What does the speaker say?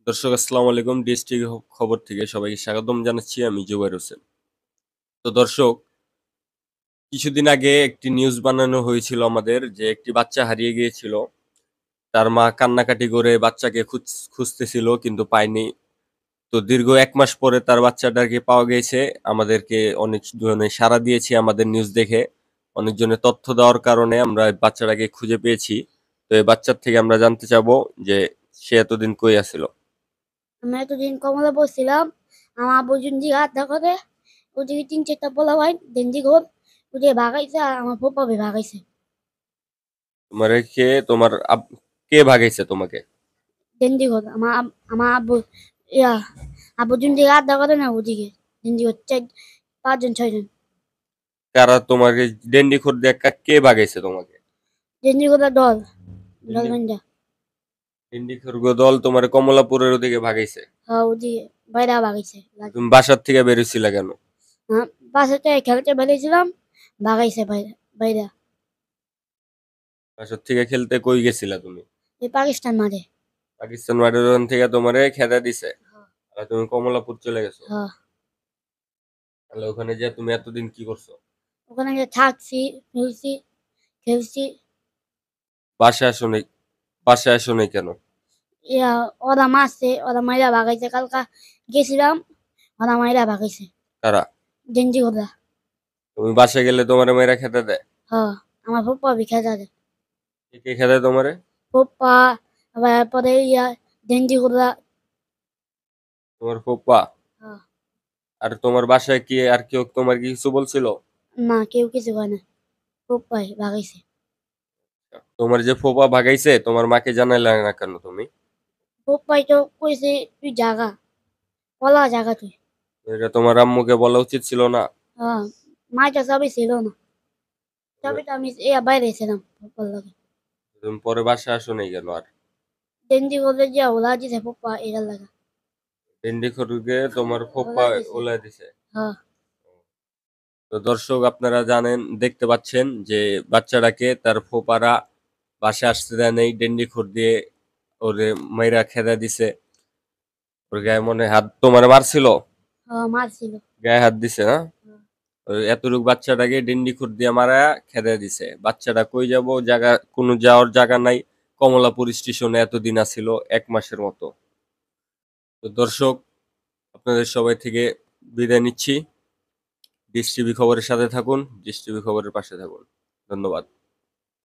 দর্শক আসসালামু আলাইকুম। ডিএসটিভি খবর থেকে সবাইকে স্বাগতম জানাচ্ছি। আমি জুবাইর হোসেন। তো দর্শক, কিছুদিন আগে একটি নিউজ বানানো হয়েছিল আমাদের যে একটি বাচ্চা হারিয়ে গিয়েছিল। তার মা কান্নাকাটি করে বাচ্চাকে খুঁজতেছিল কিন্তু পায়নি। তো দীর্ঘ ১ মাস পরে তার বাচ্চাটাকে পাওয়া গিয়েছে। আমাদেরকে অনেক জনে সাড়া দিয়েছে আমাদের নিউজ দেখে। অনেকজনের তথ্য দেওয়ার কারণে আমরা এই বাচ্চাটাকে খুঁজে পেয়েছি। তো এই বাচ্চার থেকে আমরা জানতে চাবো যে সে এতদিন কই আছিল? আমি এতদিন কমলা বসছিলাম। আমার আব্বু যুঞ্জি আড্ডা করে ওদিকে ৩-৪টা পোলাপান ডেন্ডি ঘর ওদিকে ভাগাইছে আর আমার ফুফাবে ভাগাইছে। কে ভাগাইছে তোমাকে? ডেন্ডি ঘর আমার আব্বু ইয়া আব্বু যুঞ্জি আড্ডা করে না ওদিকে ডেন্ডি ঘর ৫জন ৬জন কারা তোমাকে ডেন্ডি দিয়ে কে ভাগাইছে তোমাকে? ডেন্ডি ঘরের দল দল ডেন্ডি বান্ধা। ডেন্ডি খোরগো দল তোমার কমলাপুরের ওদিকে ভাগাইছে। হ্যাঁ ওদিকে বাইরা ভাগাইছে লাগে। তুমি বাসার থেকে বেরোইছিলা কেন? হ্যাঁ বাসাতে খেলতে বেরিয়েছিলাম, ভাগাইছে বাইরা বাইরা। বাসার থেকে খেলতে কই গেছিলা তুমি? এই পাকিস্তান মারে। পাকিস্তান মাঠের ওখান থেকে তোমারে খেদা দিছে আর তুমি কমলাপুর চলে গেছো। হ্যাঁ তাহলে ওখানে যে তুমি এতদিন কি করছো? ওখানে গিয়ে থাকছি, মিলছি, খেলছি। বাসায় আসো নাই? বাসায় আসো নাই কেন? ইয়া ওরা মারছে, ওরা মাইরা ভাগাইছে। কালকা গেছিলাম, ওরা মাইরা ভাগাইছে। কারা? ডেঞ্জি ওরা। তুমি বাসায় গেলে তোমারে মেয়েরা খেতে দেয়? হ আমার ফুপ্পা বিখা যাবে। কে কে খেতে দেয় তোমারে? ফুপ্পা আবার পরে ইয়া ডেঞ্জি ওরা। তোমার ফুপ্পা? হ্যাঁ, আর তোমার বাসায় কি আর কেউ তোমার কি কিছু বলছিল? না কেউ কিছু করে না, ফুপ্পাই ভাগাইছে। তোমার যে ফুপা ভাগাইছে তোমার মাকে জানাইলে না কেন তুমি? ফুপ্পাই তো কইছে তুই জাগা, পলা জাগা তুই। এটা তোমার আম্মুকে বলা উচিত ছিল না? হ্যাঁ মাইটা সবই ছিল না, তবে তো আমি ইয়া বাইরে ছিলাম ফুপ্পার লগে। তুমি পরে বাসায় আসো নাই কেন আর? ডেঞ্জি ওদের যা ওলা দিছে ফুপ্পা এটার লাগা। ভেন্ডি খড়গে তোমার ওলা ফুপ্পা দিছে। ওলাই দিছে। হ্যাঁ তো দর্শক আপনারা জানেন, দেখতে পাচ্ছেন যে বাচ্চাটাকে তার ফুপারা বাসায় আসতে দেয় নাই, ডেন্ডি খড় দিয়ে ওরে মাইরা খেদা দিছে। ওর গায়ে মনে হাত তোমার মারছিল? হ্যাঁ মারছিল। গায়ে হাত দিছে না? হ্যাঁ, ওই এতটুক বাচ্চাটাকে ডেন্ডি খড় দিয়ে মারা খেদা দিছে। বাচ্চাটা কই যাব, জায়গা কোনো যাওয়ার জায়গা নাই। কমলাপুর স্টেশনে এতদিন আছিল ১ মাসের মতো। তো দর্শক, আপনাদের সবাই থেকে বিদায় নিচ্ছি। ডিশ টিভি খবরের সাথে থাকুন, ডিশ টিভি খবরের পাশে থাকুন। ধন্যবাদ।